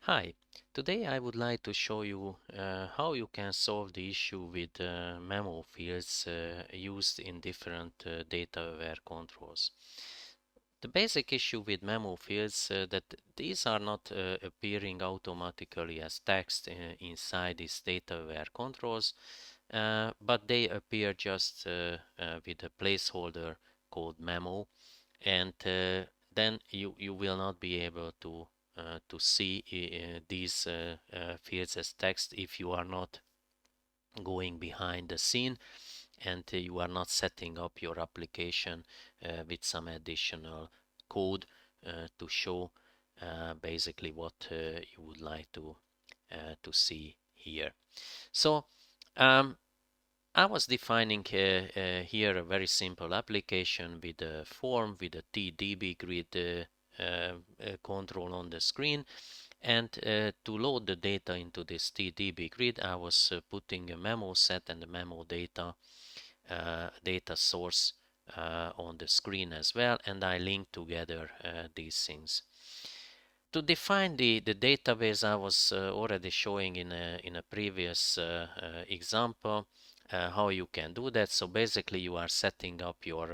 Hi, today I would like to show you how you can solve the issue with MEMO fields used in different data-aware controls. The basic issue with MEMO fields that these are not appearing automatically as text inside these data-aware controls, but they appear just with a placeholder called MEMO, and then you will not be able to see these fields as text if you are not going behind the scene and you are not setting up your application with some additional code to show basically what you would like to see here. So um, I was defining here a very simple application with a form with a TDB grid control on the screen, and to load the data into this TDB grid I was putting a memo set and a memo data source on the screen as well, and I linked together these things. To define the database, I was already showing in a previous example how you can do that. So basically, you are setting up your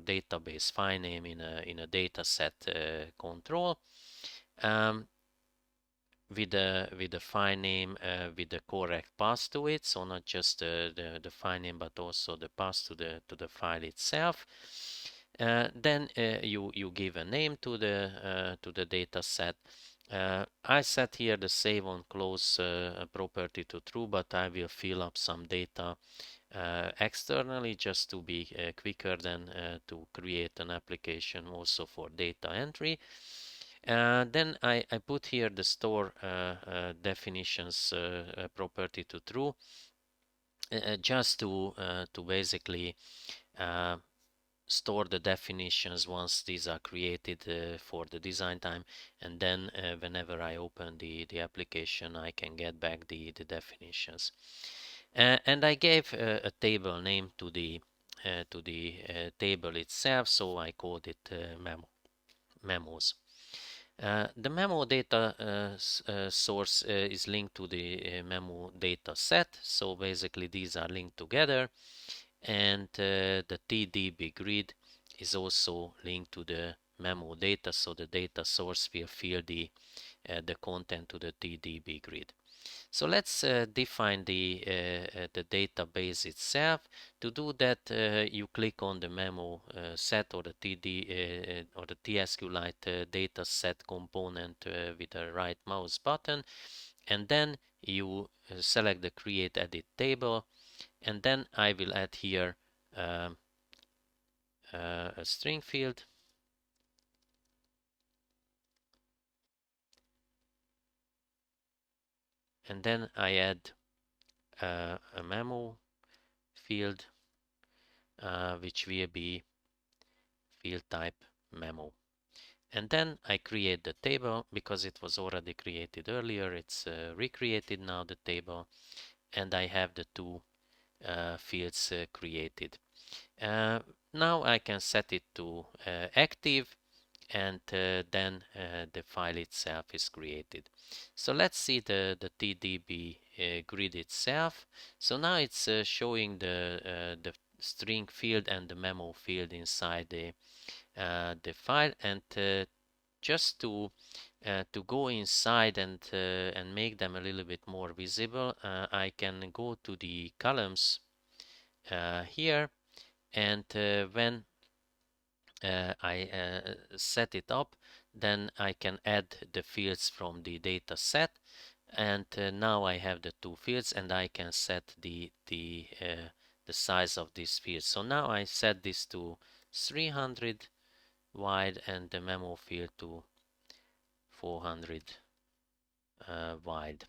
database file name in a dataset control with a file name with the correct path to it. So not just the file name, but also the path to the file itself. Then you give a name to the data set. I set here the save on close property to true, but I will fill up some data externally just to be quicker than to create an application also for data entry. Then I put here the store definitions property to true, just to basically uh, store the definitions once these are created for the design time, and then whenever I open the application I can get back the definitions. And I gave a table name to the table itself, so I called it memos. The memo data source is linked to the memo data set, so basically these are linked together, and the TDB grid is also linked to the memo data, so the data source will fill the content to the TDB grid. So let's define the database itself. To do that, you click on the memo set or the TD or the SQLite data set component with the right mouse button, and then you select the create edit table, and then I will add here um, a string field, and then I add a memo field which will be field type memo. And then I create the table because it was already created earlier. It's recreated now, the table, and I have the two fields created. Now I can set it to active, and then the file itself is created. So let's see the TDB grid itself. So now it's showing the string field and the memo field inside the file, and just to go inside and make them a little bit more visible, I can go to the columns here, and when I set it up, then I can add the fields from the data set, and now I have the two fields, and I can set the size of these fields. So now I set this to 300 wide and the memo field to 400 wide.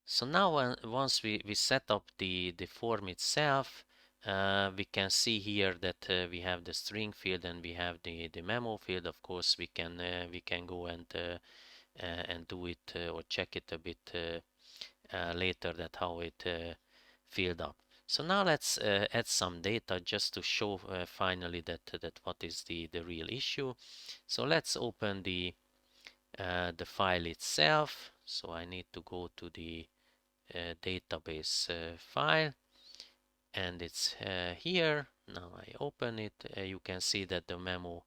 So now once we set up the form itself, we can see here that we have the string field and we have the memo field. Of course, we can go and do it or check it a bit later, that how it filled up. So now let's add some data just to show finally that what is the real issue. So let's open the the file itself. So I need to go to the database file, and it's here. Now I open it. You can see that the MEMO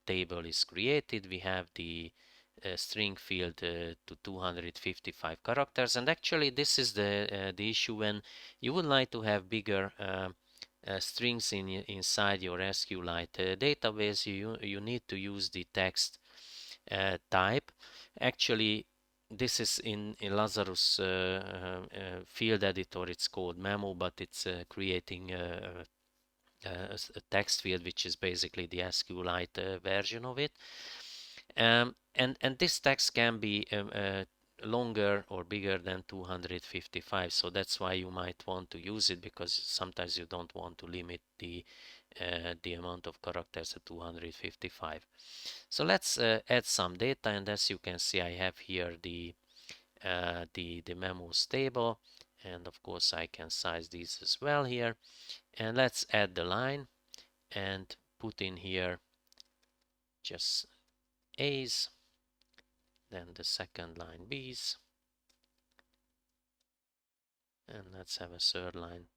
table is created. We have the string field to 255 characters, and actually this is the issue when you would like to have bigger strings inside your SQLite database. You need to use the text type. Actually, this is in Lazarus field editor. It's called MEMO, but it's creating a text field, which is basically the SQLite version of it. And this text can be longer or bigger than 255, so that's why you might want to use it, because sometimes you don't want to limit the amount of characters to 255. So let's add some data, and as you can see, I have here the memos table, and of course I can size these as well here. And let's add the line and put in here just A's, then the second line B's, and let's have a third line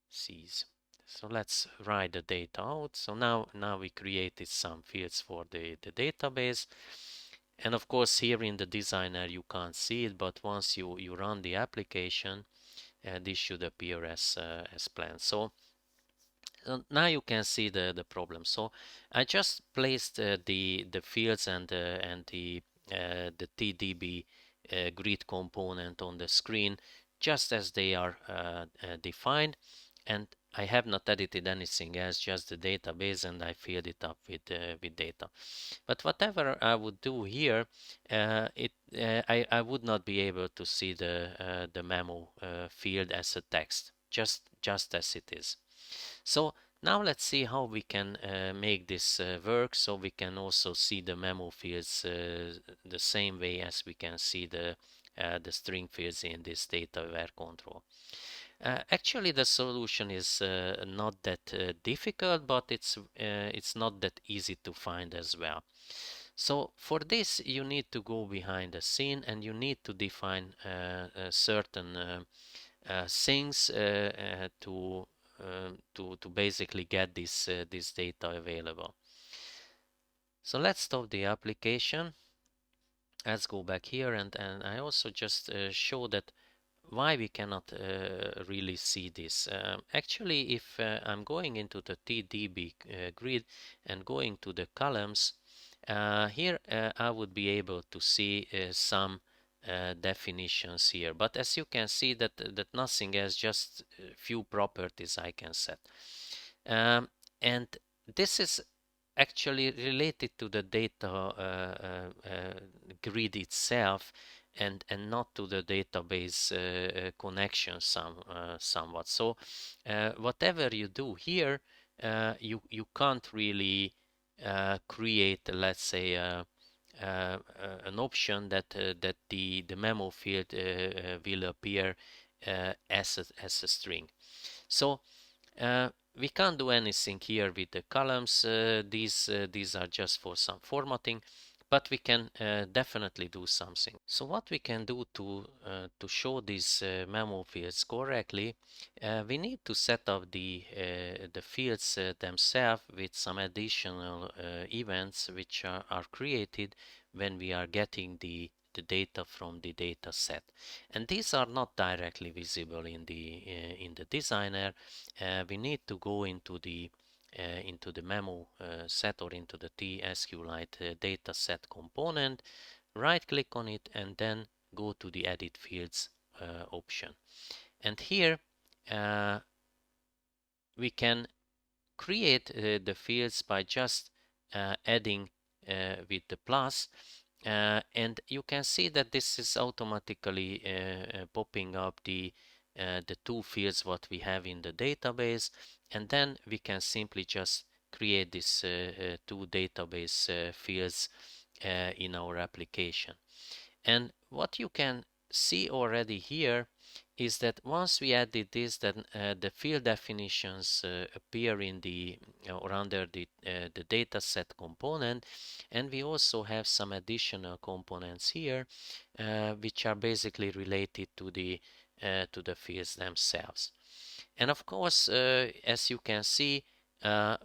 C's. So let's write the data out. So now we created some fields for the database. And of course here in the designer you can't see it, but once you run the application, this should appear as planned. So now you can see the problem. So I just placed the fields and the TDB grid component on the screen just as they are defined, and I have not edited anything else, just the database, and I filled it up with data. But whatever I would do here, I would not be able to see the memo field as a text, just as it is. So now let's see how we can make this work, so we can also see the memo fields the same way as we can see the string fields in this data-aware control. Actually, the solution is not that difficult, but it's not that easy to find as well. So for this, you need to go behind the scene, and you need to define certain things to basically get this data available. So let's stop the application. Let's go back here, and I also just show that why we cannot really see this. Actually, if I'm going into the TDB grid and going to the columns, here I would be able to see some definitions here, but as you can see that nothing else, just a few properties I can set. And this is actually related to the data grid itself, and not to the database connection somewhat. So whatever you do here, you can't really create, let's say, an option that the memo field will appear as a string. So we can't do anything here with the columns. These are just for some formatting, but we can definitely do something. So what we can do to show these memo fields correctly, we need to set up the fields themselves with some additional events which are created when we are getting the data from the data set, and these are not directly visible in the designer. We need to go into the memo set, or into the SQLite data set component, right click on it, and then go to the edit fields option. And here we can create the fields by just adding with the plus, and you can see that this is automatically popping up the two fields what we have in the database, and then we can simply just create these two database fields in our application. And what you can see already here is that once we added this, then the field definitions appear in the or under the dataset component, and we also have some additional components here, which are basically related to the fields themselves. And of course, as you can see,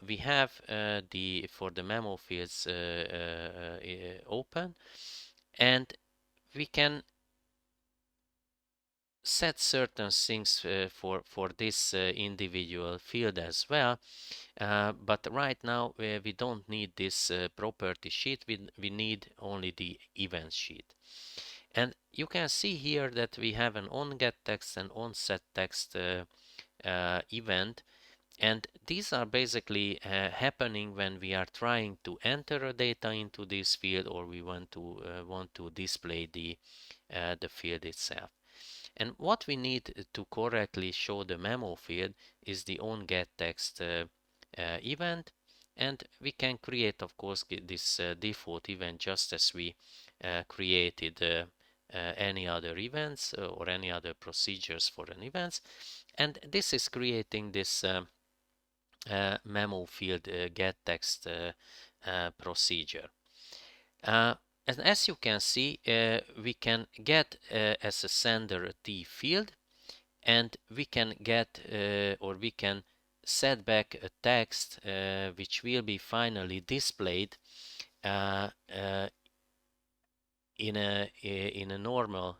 we have the for the memo fields open, and we can set certain things for this individual field as well, but right now we don't need this property sheet. We need only the event sheet. And you can see here that we have an onGetText and onSetText event, and these are basically happening when we are trying to enter a data into this field, or we want to display the field itself. And what we need to correctly show the memo field is the onGetText event, and we can create, of course, this default event just as we created any other events or any other procedures for an events. And this is creating this memo field getText procedure. And as you can see, we can get as a sender a T field, and we can get or we can set back a text which will be finally displayed in a normal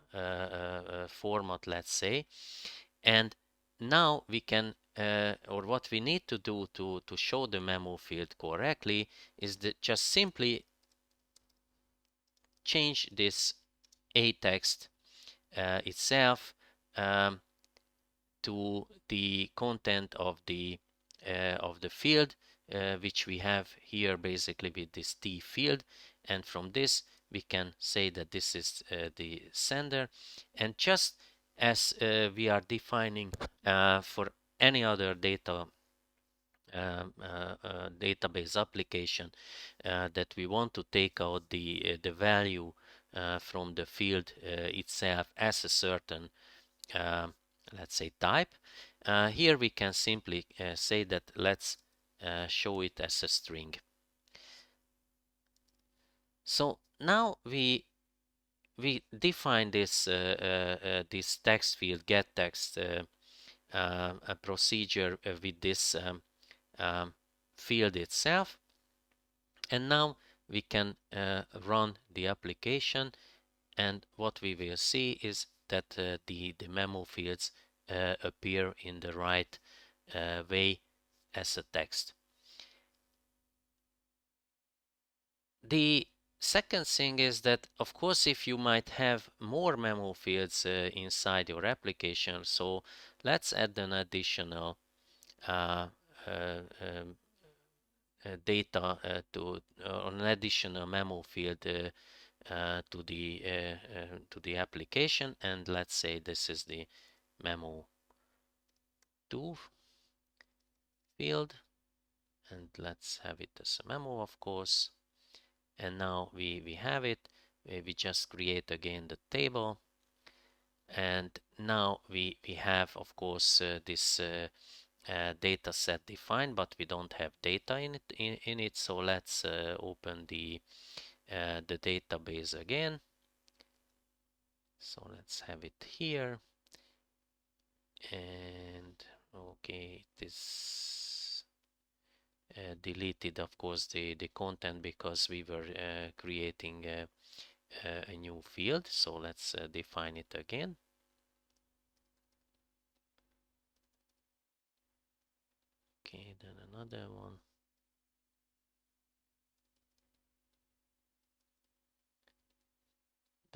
format, let's say. And now we can or what we need to do to show the memo field correctly is that just simply change this a text itself to the content of the field which we have here basically with this T field, and from this we can say that this is the sender. And just as we are defining for any other database application that we want to take out the value from the field itself as a certain let's say type. Here we can simply say that let's show it as a string. So now we define this this text field getText a procedure with this field itself, and now we can run the application, and what we will see is that the memo fields appear in the right way as a text. The second thing is that, of course, if you might have more memo fields inside your application, so let's add an additional data to an additional memo field to the application, and let's say this is the memo 2 field, and let's have it as a memo, of course. And now we have it. We just create again the table, and now we have, of course, this data set defined, but we don't have data in it. So let's open the database again. So let's have it here, and okay, it is deleted, of course, the content because we were creating a new field. So let's define it again. Okay, then another one.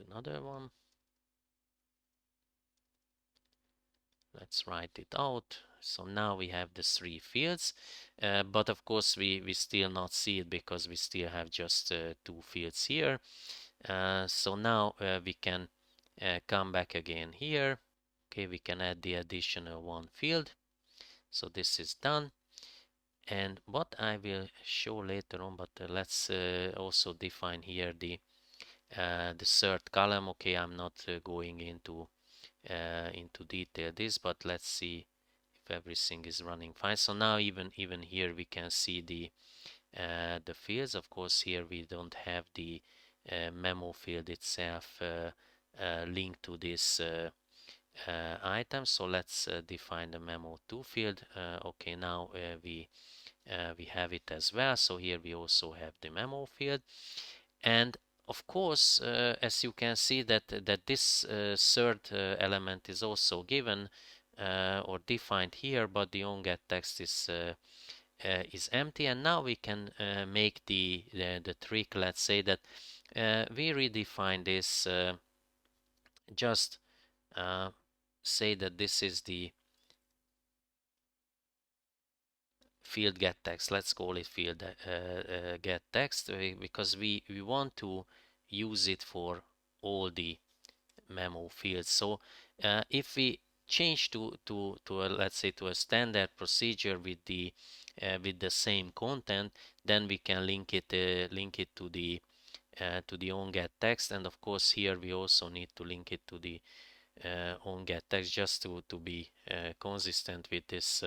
Another one. Let's write it out. So now we have the 3 fields, but of course we still not see it because we still have just 2 fields here. So now we can come back again here. Okay, we can add the additional 1 field. So this is done. And what I will show later on, but let's also define here the third column. Okay, I'm not going into into detail this, but let's see if everything is running fine. So now even here we can see the fields. Of course, here we don't have the memo field itself linked to this item. So let's define the memo2 field. Okay, now we have it as well. So here we also have the memo field, and of course, as you can see that this third element is also given or defined here, but the onGetText is empty. And now we can make the trick. Let's say that we redefine this. Just say that this is the field get text. Let's call it field get text because we want to use it for all the memo fields. So if we change to a, let's say to a standard procedure with the same content, then we can link it to the onGetText. And of course here we also need to link it to the onGetText just to be consistent with this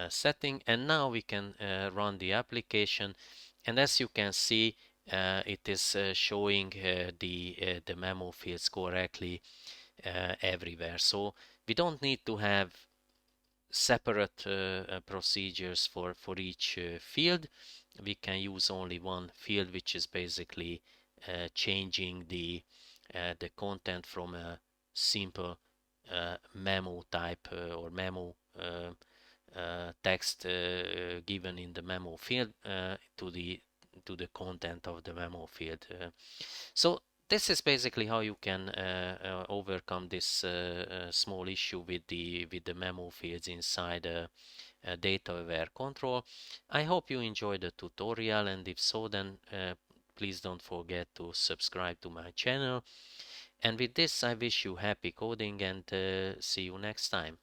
setting. And now we can run the application, and as you can see it is showing the memo fields correctly everywhere. So we don't need to have separate procedures for each field. We can use only one field, which is basically changing the content from a simple memo type or memo text given in the memo field to the content of the memo field. So this is basically how you can overcome this small issue with the memo fields inside data aware control. I hope you enjoyed the tutorial, and if so, then please don't forget to subscribe to my channel. And with this, I wish you happy coding, and see you next time.